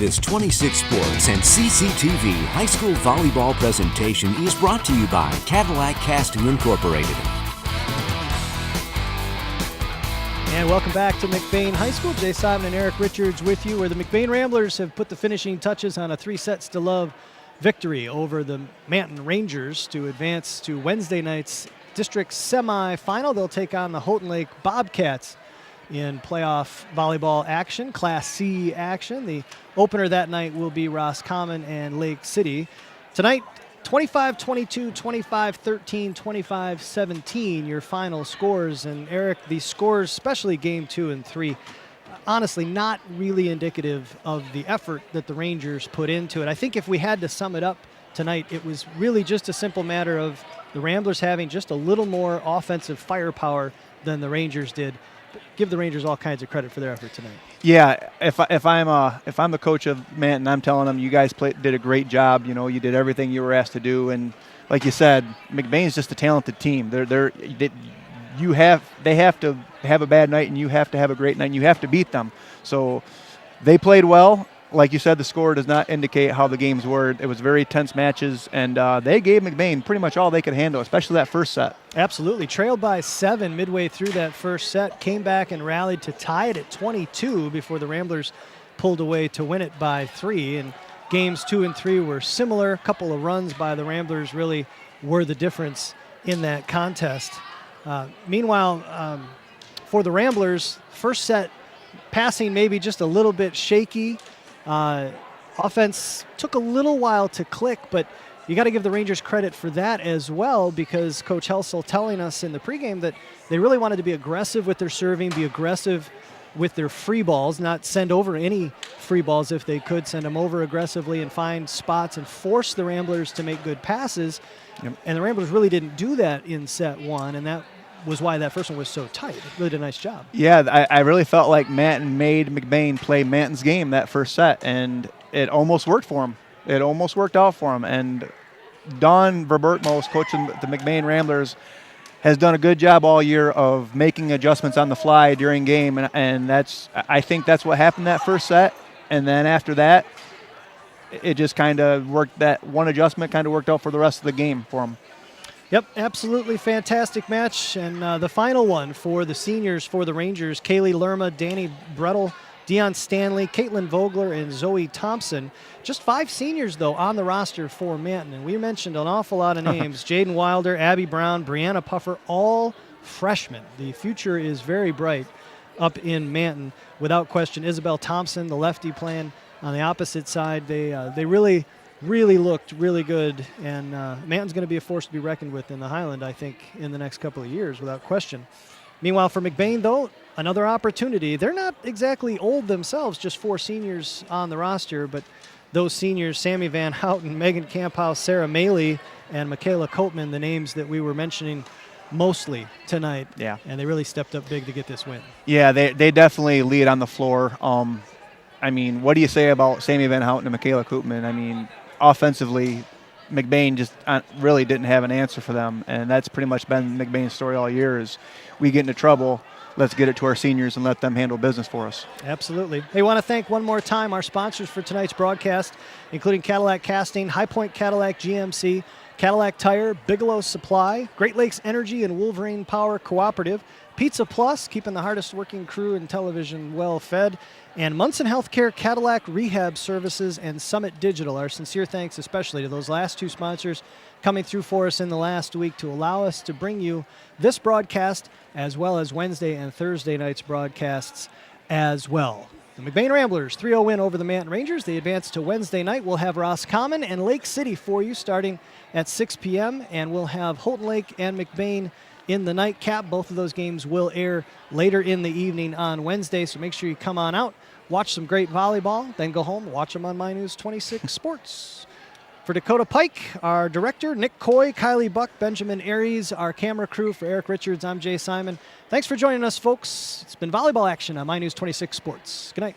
This 26 Sports and CCTV high school volleyball presentation is brought to you by Cadillac Casting Incorporated. And welcome back to McBain High School. Jay Simon and Eric Richards with you, where the McBain Ramblers have put the finishing touches on a 3-sets-to-love victory over the Manton Rangers to advance to Wednesday night's district semifinal. They'll take on the Houghton Lake Bobcats in playoff volleyball action, Class C action. The opener that night will be Roscommon and Lake City. Tonight, 25-22, 25-13, 25-17, your final scores. And Eric, the scores, especially game 2 and 3, honestly not really indicative of the effort that the Rangers put into it. I think if we had to sum it up tonight, it was really just a simple matter of the Ramblers having just a little more offensive firepower than the Rangers did. Give the Rangers all kinds of credit for their effort tonight. Yeah, if I'm the coach of Manton, I'm telling them you guys did a great job. You know, you did everything you were asked to do, and like you said, McBain's just a talented team. They have to have a bad night, and you have to have a great night, and you have to beat them. So they played well. Like you said, the score does not indicate how the games were. It was very tense matches, and they gave McBain pretty much all they could handle, especially that first set. Absolutely. Trailed by 7 midway through that first set, came back and rallied to tie it at 22 before the Ramblers pulled away to win it by 3. And games 2 and 3 were similar. A couple of runs by the Ramblers really were the difference in that contest. Meanwhile, for the Ramblers, first set passing maybe just a little bit shaky. Offense took a little while to click, but you got to give the Rangers credit for that as well, because Coach Helsel telling us in the pregame that they really wanted to be aggressive with their serving, be aggressive with their free balls, not send over any free balls if they could, send them over aggressively and find spots and force the Ramblers to make good passes. Yep. And the Ramblers really didn't do that in set 1, and that was why that first one was so tight. It really did a nice job. Yeah, I really felt like Manton made McBain play Manton's game that first set, and it almost worked for him. It almost worked out for him. And Don Verbertmos, coaching the McBain Ramblers, has done a good job all year of making adjustments on the fly during game, and I think that's what happened that first set. And then after that, it just kind of worked. That one adjustment kind of worked out for the rest of the game for him. Yep, absolutely fantastic match. And the final one for the seniors for the Rangers, Kaylee Lerma, Danny Brettel, Dion Stanley, Caitlin Vogler, and Zoe Thompson. Just 5 seniors, though, on the roster for Manton. And we mentioned an awful lot of names. Jaden Wilder, Abby Brown, Brianna Puffer, all freshmen. The future is very bright up in Manton. Without question, Isabel Thompson, the lefty playing on the opposite side. They really looked really good, and Manton's going to be a force to be reckoned with in the Highland, I think, in the next couple of years, without question. Meanwhile, for McBain, though, another opportunity. They're not exactly old themselves, just 4 seniors on the roster, but those seniors, Sammy Van Houten, Megan Camphouse, Sarah Maley, and Michaela Coatman, the names that we were mentioning mostly tonight. Yeah. And they really stepped up big to get this win. Yeah, they definitely lead on the floor. I mean, what do you say about Sammy Van Houten and Michaela Coatman? I mean, offensively, McBain just really didn't have an answer for them, and that's pretty much been McBain's story all year is we get into trouble, let's get it to our seniors and let them handle business for us. Absolutely. Hey, want to thank one more time our sponsors for tonight's broadcast, including Cadillac Casting, High Point Cadillac GMC, Cadillac Tire, Bigelow Supply, Great Lakes Energy and Wolverine Power Cooperative, Pizza Plus, keeping the hardest working crew in television well fed, and Munson Healthcare, Cadillac Rehab Services, and Summit Digital. Our sincere thanks especially to those last 2 sponsors coming through for us in the last week to allow us to bring you this broadcast as well as Wednesday and Thursday night's broadcasts as well. The McBain Ramblers 3-0 win over the Manton Rangers. They advance to Wednesday night. We'll have Roscommon and Lake City for you starting at 6 p.m., and we'll have Houghton Lake and McBain in the nightcap. Both of those games will air later in the evening on Wednesday, so make sure you come on out, watch some great volleyball, then go home, watch them on My News 26 Sports. For Dakota Pike, our director, Nick Coy, Kylie Buck, Benjamin Aries, our camera crew, for Eric Richards, I'm Jay Simon. Thanks for joining us, folks. It's been volleyball action on My News 26 Sports. Good night.